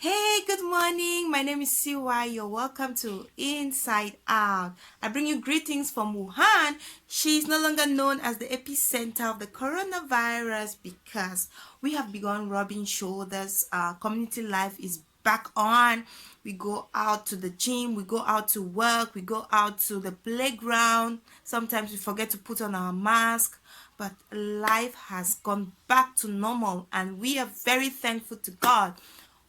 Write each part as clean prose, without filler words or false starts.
Hey, good morning. My name is CY. You're welcome to Inside Out. I bring you greetings from Wuhan. She is no longer known as the epicenter of the coronavirus because we have begun rubbing shoulders. Community life is back on. We go out to the gym, we go out to work, we go out to the playground. Sometimes we forget to put on our mask, but life has gone back to normal and we are very thankful to God.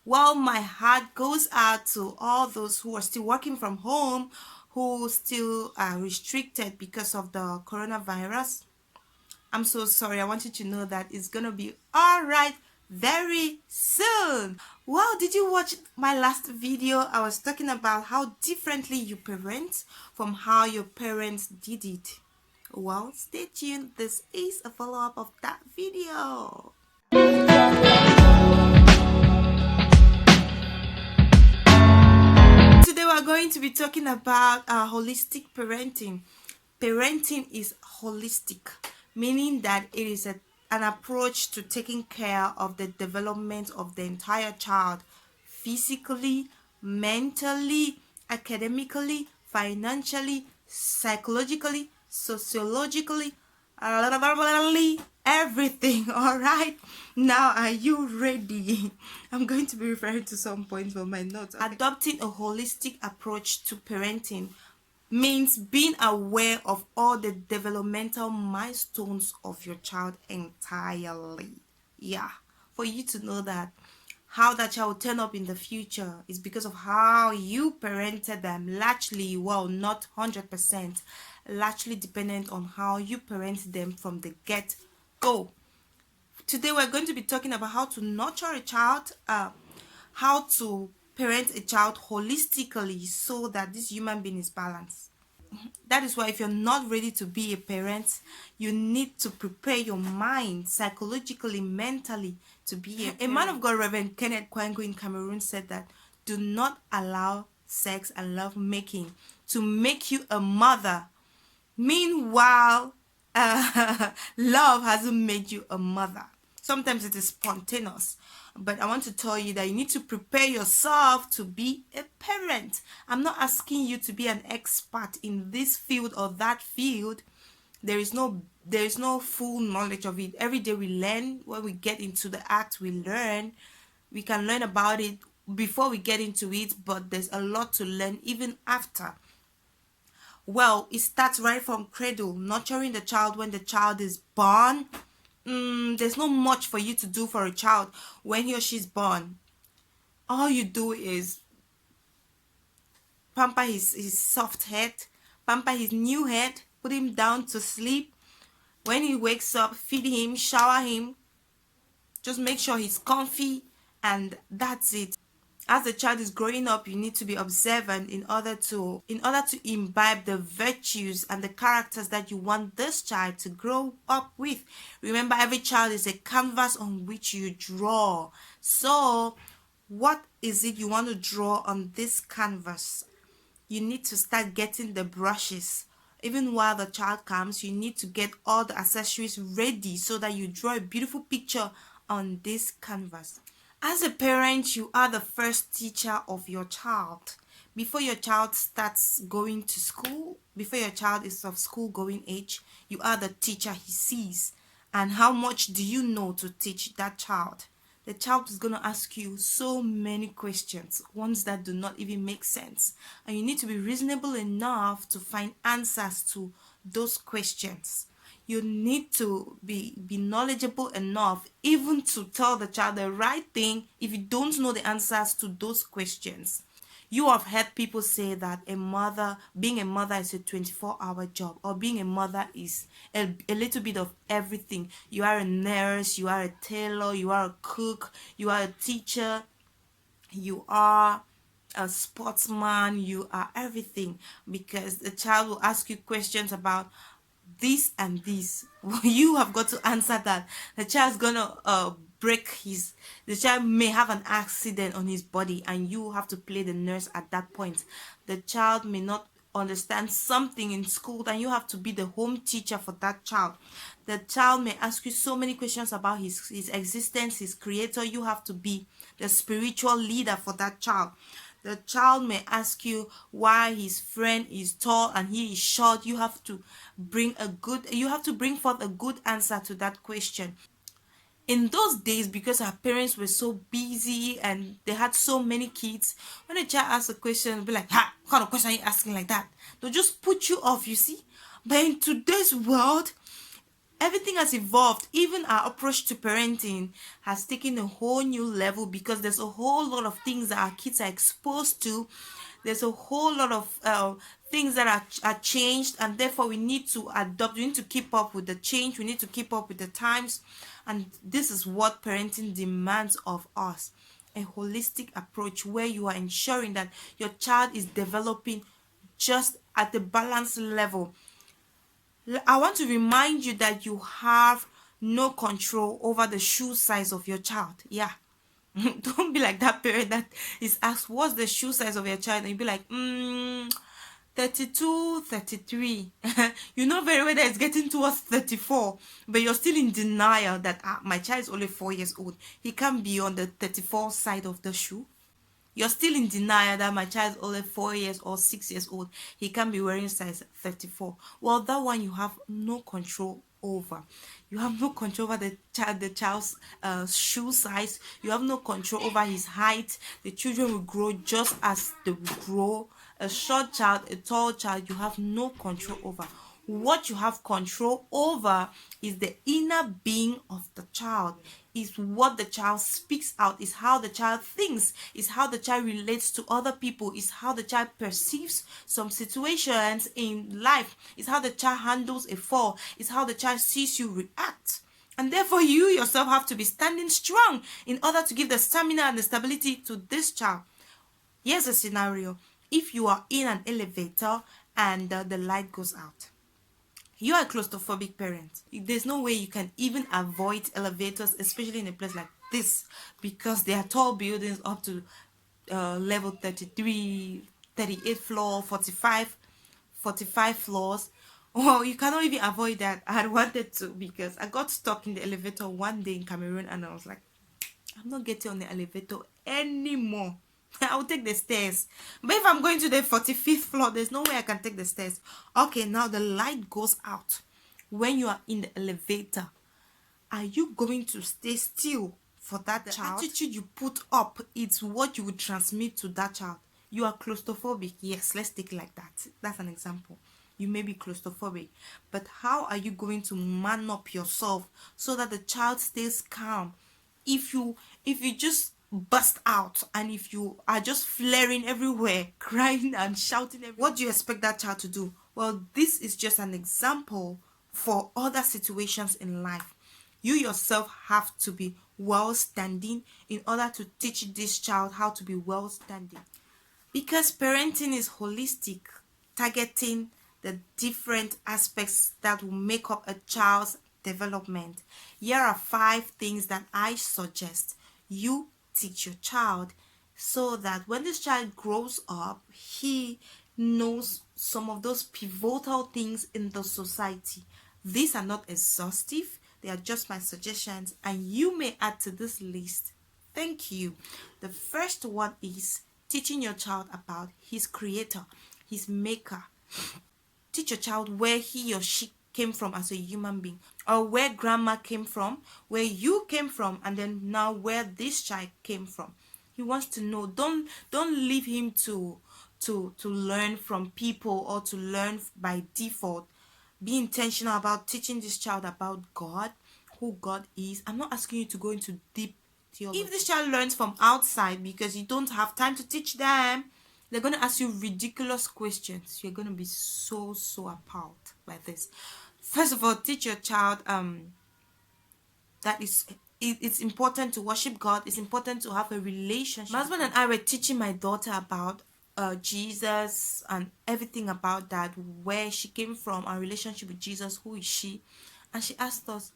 Well, my heart goes out to all those who are still working from home, who still are restricted because of the coronavirus. I'm so sorry. I want you to know that it's gonna be all right very soon. Well, did you watch my last video? I was talking about how differently you parent from how your parents did it. Well, stay tuned. This is a follow-up of that video. Today we're going to be talking about holistic parenting. Parenting is holistic, meaning that it is an approach to taking care of the development of the entire child physically, mentally, academically, financially, psychologically, sociologically, everything. All right, now are you ready? I'm going to be referring to some points from my notes. Okay. Adopting a holistic approach to parenting means being aware of all the developmental milestones of your child entirely. Yeah, for you to know that how that child will turn up in the future is because of how you parented them, largely, well, not 100%, largely dependent on how you parent them from the get-go. Today we're going to be talking about how to nurture a child, how to parent a child holistically so that this human being is balanced. That is why if you're not ready to be a parent, you need to prepare your mind psychologically, mentally to be a man of God. Reverend Kenneth Kwangu in Cameroon said that do not allow sex and love making to make you a mother. Meanwhile, love hasn't made you a mother. Sometimes it is spontaneous, but I want to tell you that you need to prepare yourself to be a parent. I'm not asking you to be an expert in this field or that field. There is no full knowledge of it. Every day we learn. When we get into the act, we learn. We can learn about it before we get into it, but there's a lot to learn even after. Well, it starts right from cradle, nurturing the child when the child is born. There's not much for you to do for a child when he or she's born. All you do is pamper his soft head, pamper his new head, put him down to sleep. When he wakes up, feed him, shower him, just make sure he's comfy, and that's it. As the child is growing up, you need to be observant in order to imbibe the virtues and the characters that you want this child to grow up with. Remember, every child is a canvas on which you draw. So what is it you want to draw on this canvas? You need to start getting the brushes. Even while the child comes, you need to get all the accessories ready so that you draw a beautiful picture on this canvas. As a parent, you are the first teacher of your child. Before your child starts going to school, before your child is of school going age, you are the teacher he sees. And how much do you know to teach that child? The child is going to ask you so many questions, ones that do not even make sense. And you need to be reasonable enough to find answers to those questions. You need to be knowledgeable enough even to tell the child the right thing if you don't know the answers to those questions. You have heard people say that being a mother is a 24-hour job, or being a mother is a little bit of everything. You are a nurse, you are a tailor, you are a cook, you are a teacher, you are a sportsman, you are everything, because the child will ask you questions about this and this. You have got to answer that. The child's gonna the child may have an accident on his body and you have to play the nurse at that point. The child may not understand something in school, then you have to be the home teacher for that child. The child may ask you so many questions about his existence, his creator. You have to be the spiritual leader for that child. The child may ask you why his friend is tall and he is short. You have to bring forth a good answer to that question. In those days, because our parents were so busy and they had so many kids, when a child asks a question, they'll be like, ha, what kind of question are you asking like that? They'll just put you off, you see. But in today's world, everything has evolved. Even our approach to parenting has taken a whole new level, because there's a whole lot of things that our kids are exposed to. There's a whole lot of things that are changed, and therefore we need to adopt. We need to keep up with the change. We need to keep up with the times, and this is what parenting demands of us: a holistic approach where you are ensuring that your child is developing just at the balanced level. I want to remind you that you have no control over the shoe size of your child. Yeah. Don't be like that parent that is asked, what's the shoe size of your child? And you be like, 32, 33. You know very well that it's getting towards 34, but you're still in denial that my child is only 4 years old. He can't be on the 34 side of the shoe. You're still in denial that my child is only 4 years or 6 years old. He can't be wearing size 34. Well, that one you have no control over. You have no control over the child's shoe size. You have no control over his height. The children will grow just as they will grow. A short child, a tall child, you have no control over. What you have control over is the inner being of the child, is what the child speaks out, is how the child thinks, is how the child relates to other people, is how the child perceives some situations in life, is how the child handles a fall, is how the child sees you react. And therefore you yourself have to be standing strong in order to give the stamina and the stability to this child. Here's a scenario. If you are in an elevator and the light goes out, you are a claustrophobic parent. There's no way you can even avoid elevators, especially in a place like this, because there are tall buildings up to level 33, 38 floor, 45 floors. Well, you cannot even avoid that. I had wanted to, because I got stuck in the elevator one day in Cameroon and I was like, I'm not getting on the elevator anymore. I'll take the stairs. But if I'm going to the 45th floor, there's no way I can take the stairs. Okay, now the light goes out. When you are in the elevator, are you going to stay still for that child? The attitude you put up, it's what you would transmit to that child. You are claustrophobic. Yes, let's take it like that. That's an example. You may be claustrophobic, but how are you going to man up yourself so that the child stays calm? If you just burst out, and if you are just flaring everywhere, crying and shouting everywhere, what do you expect that child to do? Well, this is just an example for other situations in life. You yourself have to be well standing in order to teach this child how to be well standing, because parenting is holistic, targeting the different aspects that will make up a child's development. Here are 5 things that I suggest you teach your child, so that when this child grows up, he knows some of those pivotal things in the society. These are not exhaustive, they are just my suggestions, and you may add to this list. Thank you. The first one is teaching your child about his creator, his maker. Teach your child where he or she came from as a human being, or where grandma came from, where you came from, and then now where this child came from. He wants to know. Don't leave him to learn from people or to learn by default. Be intentional about teaching this child about God, who God is. I'm not asking you to go into deep theology. If this child learns from outside because you don't have time to teach them, they're going to ask you ridiculous questions. You're going to be so appalled by this. First of all, teach your child that it's important to worship God. It's important to have a relationship. My husband and I were teaching my daughter about Jesus and everything about that, where she came from, our relationship with Jesus, who is she. And she asked us,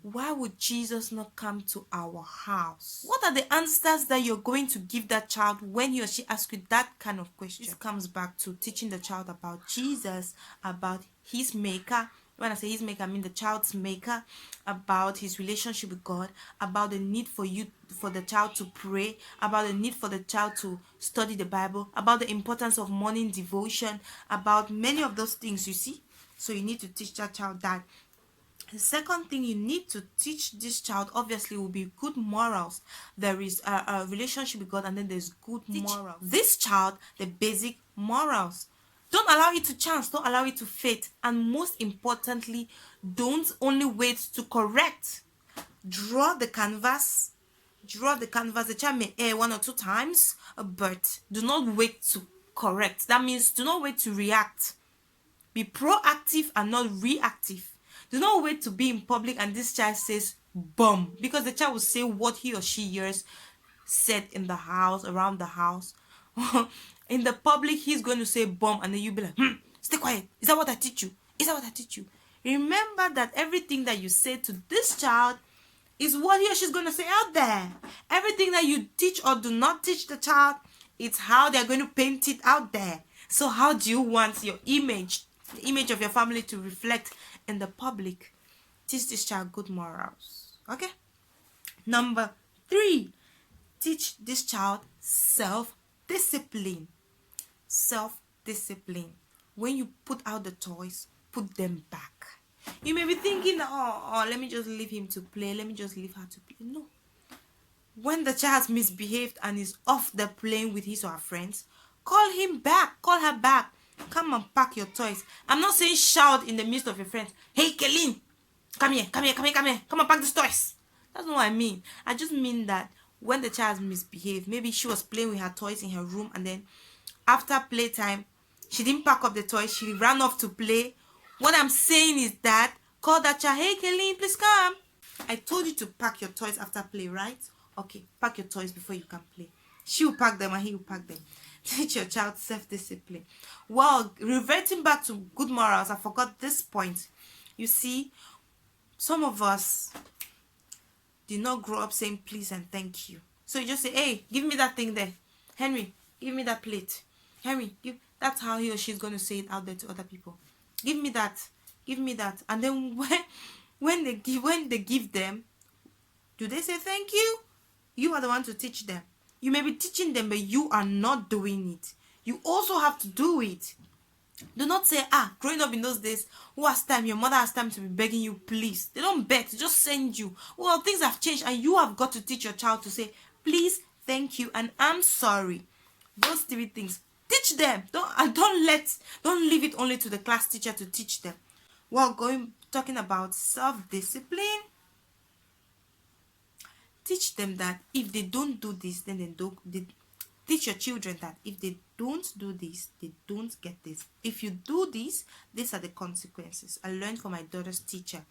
why would Jesus not come to our house? What are the answers that you're going to give that child when he or she asks you that kind of question? This comes back to teaching the child about Jesus, about his maker. When I say his maker, I mean the child's maker, about his relationship with God, about the need for the child to pray, about the need for the child to study the Bible, about the importance of morning devotion, about many of those things, you see. So you need to teach that child that. The second thing you need to teach this child obviously will be good morals. There is a relationship with God, and then there's good morals. This child the basic morals. Don't allow it to chance, don't allow it to fate, and most importantly, don't only wait to correct. Draw the canvas. The child may err one or two times, but do not wait to correct. That means do not wait to react. Be proactive and not reactive. Do not wait to be in public and this child says bum, because the child will say what he or she hears said in the house, around the house. In the public, he's going to say bum, and then you'll be like, stay quiet. Is that what I teach you? Is that what I teach you? Remember that everything that you say to this child is what he or she's going to say out there. Everything that you teach or do not teach the child, it's how they're going to paint it out there. So how do you want your image, the image of your family, to reflect in the public? Teach this child good morals. Okay? Number 3, teach this child self-discipline. Self-discipline. When you put out the toys, put them back. You may be thinking, oh, let me just leave him to play. Let me just leave her to play. No. When the child's misbehaved and is off the playing with his or her friends, call him back. Call her back. Come and pack your toys. I'm not saying shout in the midst of your friends. Hey, Kelly, come here. Come and pack these toys. That's not what I mean. I just mean that when the child misbehaved, maybe she was playing with her toys in her room, and then after playtime, she didn't pack up the toys. She ran off to play. What I'm saying is that call that child. Hey, Kelly, please come. I told you to pack your toys after play, right? Okay, pack your toys before you can play. She will pack them and he will pack them. Teach your child self-discipline. Well, reverting back to good morals, I forgot this point. You see, some of us did not grow up saying please and thank you. So you just say, hey, give me that thing there. Henry, give me that plate. Henry, give. That's how he or she is going to say it out there to other people. Give me that. Give me that. And then when they give them, do they say thank you? You are the one to teach them. You may be teaching them, but you are not doing it. You also have to do it. Do not say, growing up in those days, who has time? Your mother has time to be begging you, please. They don't beg, they just send you. Well, things have changed, and you have got to teach your child to say, please, thank you, and I'm sorry. Those 3 things. Teach them. Don't leave it only to the class teacher to teach them. Well, talking about self-discipline. Teach them that if they don't do this, then teach your children that if they don't do this, they don't get this. If you do this, these are the consequences. I learned from my daughter's teacher.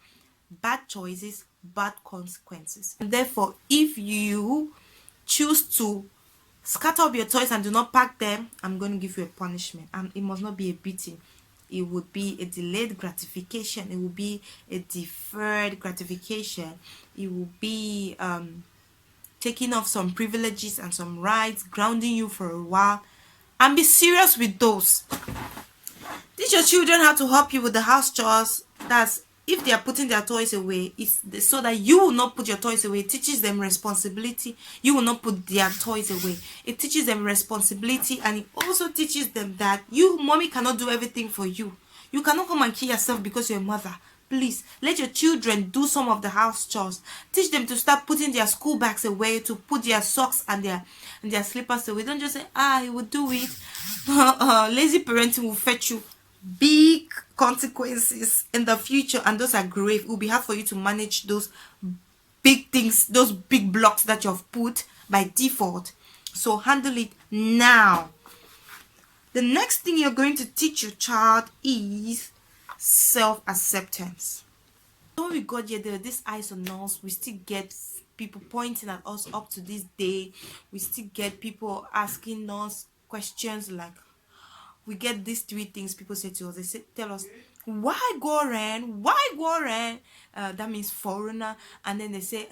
Bad choices, bad consequences. And therefore, if you choose to scatter up your toys and do not pack them, I'm going to give you a punishment. And it must not be a beating. It would be a delayed gratification. It will be a deferred gratification. It will be taking off some privileges and some rights, grounding you for a while. And be serious with those. Teach your children how to help you with the house chores. That's if they are putting their toys away, it's so that you will not put your toys away. It teaches them responsibility. You will not put their toys away. It teaches them responsibility, and it also teaches them that you, mommy, cannot do everything for you. You cannot come and kill yourself because you're a mother. Please, let your children do some of the house chores. Teach them to start putting their school bags away, to put their socks and their slippers away. Don't just say, he will do it. Lazy parenting will fetch you big consequences in the future, and those are grave. It will be hard for you to manage those big things, those big blocks that you've put by default. So handle it now. The next thing you're going to teach your child is self-acceptance. When we got here, there are these eyes on us. We still get people pointing at us up to this day. We still get people asking us questions like, we get these 3 things people say to us. Tell us, Why Goren? Why Goren? That means foreigner. And then they say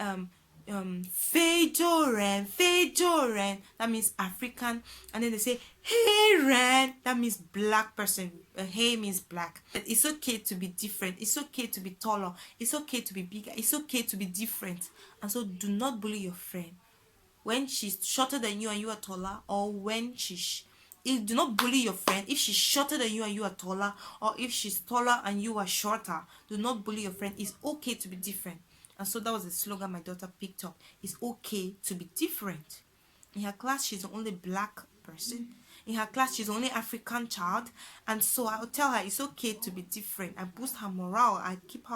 Fejoren, Fejoren. That means African. And then they say Hey Ren. That means black person. Hey means black. It's okay to be different. It's okay to be taller. It's okay to be bigger. It's okay to be different. And so do not bully your friend when she's shorter than you and you are taller, or when do not bully your friend if she's shorter than you and you are taller, or if she's taller and you are shorter. Do not bully your friend. It's okay to be different. And so that was the slogan my daughter picked up. It's okay to be different. In her class, she's the only black person. In her class, she's the only African child. And so I'll tell her it's okay to be different. I boost her morale. I keep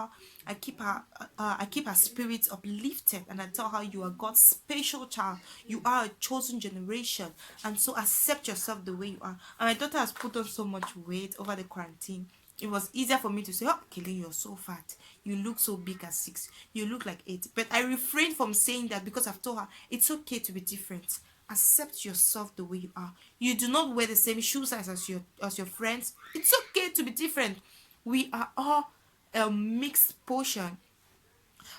her spirits uplifted. And I tell her you are God's special child. You are a chosen generation. And so accept yourself the way you are. And my daughter has put on so much weight over the quarantine. It was easier for me to say, oh, Kelly, you're so fat. You look so big at 6. You look like 8. But I refrained from saying that because I've told her it's okay to be different. Accept yourself the way you are. You do not wear the same shoe size as your friends. It's okay to be different. We are all a mixed portion.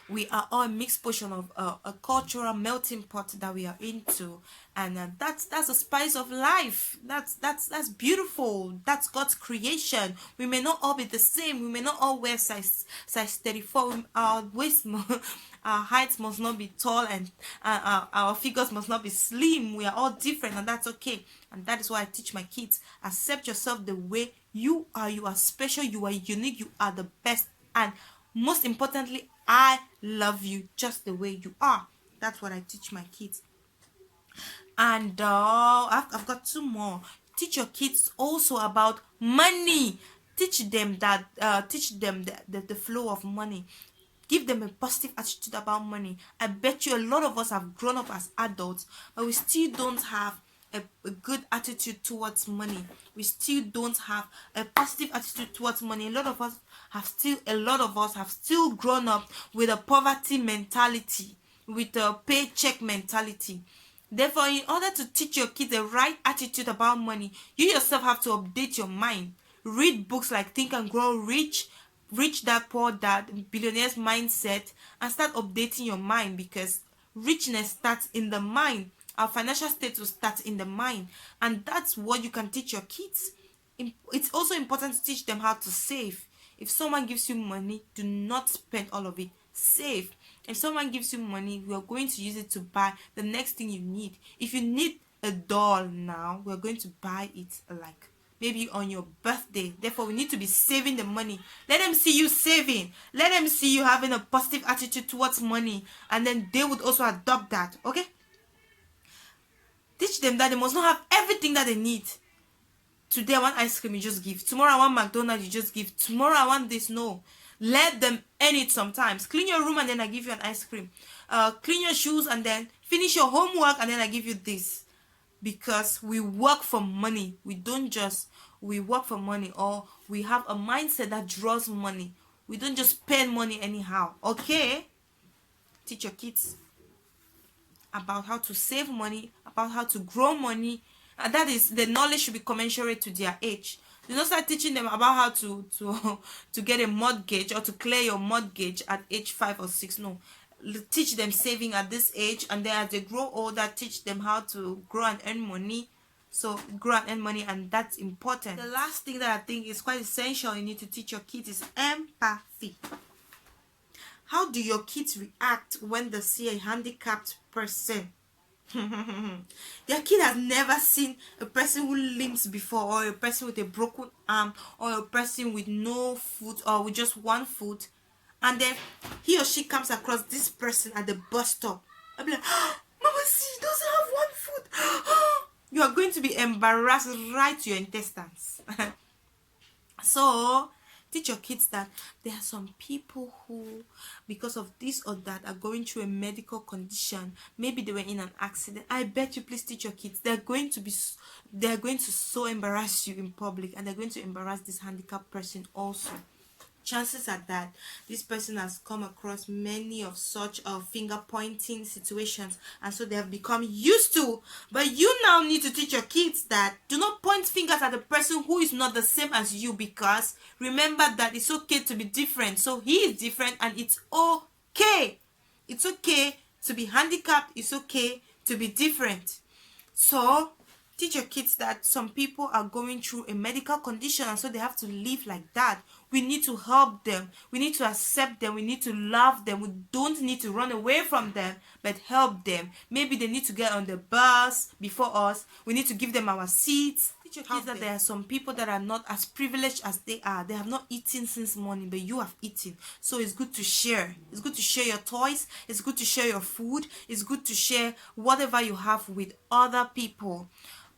We are all a mixed portion of a cultural melting pot that we are into, and that's the spice of life. That's beautiful. That's God's creation. We may not all be the same. We may not all wear size 34. Our waist our heights must not be tall, and our figures must not be slim. We are all different, and that's okay. And that is why I teach my kids: accept yourself the way you are. You are special. You are unique. You are the best. And most importantly, I love you just the way you are. That's what I teach my kids. And I've got 2 more. Teach your kids also about money. Teach them the flow of money. Give them a positive attitude about money. I bet you a lot of us have grown up as adults, but we still don't have a good attitude towards money. We still don't have a positive attitude towards money. A lot of us have still grown up with a poverty mentality, with a paycheck mentality. Therefore, in order to teach your kids the right attitude about money, you yourself have to update your mind. Read books like Think and Grow Rich, Rich Dad Poor Dad, Billionaire's Mindset, and start updating your mind, because richness starts in the mind. Our financial status starts in the mind, and that's what you can teach your kids. It's also important to teach them how to save. If someone gives you money, do not spend all of it. Save. If someone gives you money, we are going to use it to buy the next thing you need. If you need a doll now, we're going to buy it like maybe on your birthday. Therefore, we need to be saving the money. Let them see you saving. Let them see you having a positive attitude towards money, and then they would also adopt that. Okay? Teach them that they must not have everything that they need. Today I want ice cream, you just give. Tomorrow I want McDonald's, you just give. Tomorrow I want this. No. Let them earn it sometimes. Clean your room and then I give you an ice cream. Clean your shoes and then finish your homework and then I give you this. Because we work for money. We work for money, or we have a mindset that draws money. We don't just spend money anyhow. Okay? Teach your kids about how to save money, about how to grow money, and that is, the knowledge should be commensurate to their age. Do not start teaching them about how to get a mortgage or to clear your mortgage at age 5 or 6. No, teach them saving at this age, and then as they grow older, teach them how to grow and earn money. So grow and earn money, and that's important. The last thing that I think is quite essential you need to teach your kids is empathy. How do your kids react when they see a handicapped person? Their kid has never seen a person who limps before, or a person with a broken arm, or a person with no foot, or with just one foot, and then he or she comes across this person at the bus stop. I'll be like, oh, Mama, see, he doesn't have one foot. You are going to be embarrassed right to your intestines. So teach your kids that there are some people who, because of this or that, are going through a medical condition. Maybe they were in an accident. I bet you, please teach your kids. They're going to so embarrass you in public, and they're going to embarrass this handicapped person also. chances are that this person has come across many of such finger pointing situations, and so they have become used to. But you now need to teach your kids that do not point fingers at the person who is not the same as you, because remember that it's okay to be different. So he is different, and it's okay. It's okay to be handicapped. It's okay to be different. So teach your kids that some people are going through a medical condition, and so they have to live like that. We need to help them. We need to accept them. We need to love them. We don't need to run away from them, but help them. Maybe they need to get on the bus before us. We need to give them our seats. Teach your kids that there are some people that are not as privileged as they are. They have not eaten since morning, but you have eaten. So it's good to share. It's good to share your toys. It's good to share your food. It's good to share whatever you have with other people.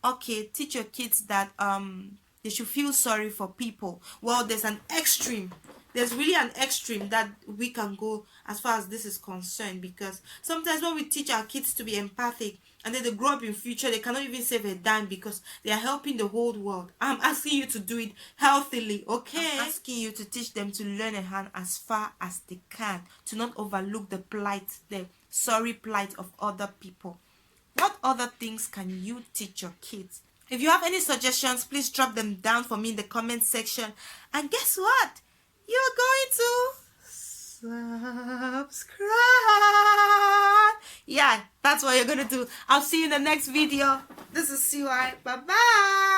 Okay, teach your kids that they should feel sorry for people. Well, there's an extreme. There's really an extreme that we can go as far as this is concerned, because sometimes when we teach our kids to be empathic and then they grow up in future, they cannot even save a dime because they are helping the whole world. I'm asking you to do it healthily, okay? I'm asking you to teach them to learn a hand as far as they can, to not overlook the plight, the sorry plight of other people. What other things can you teach your kids? If you have any suggestions, please drop them down for me in the comment section. And guess what? You're going to subscribe. Yeah, that's what you're going to do. I'll see you in the next video. This is CY. Bye-bye.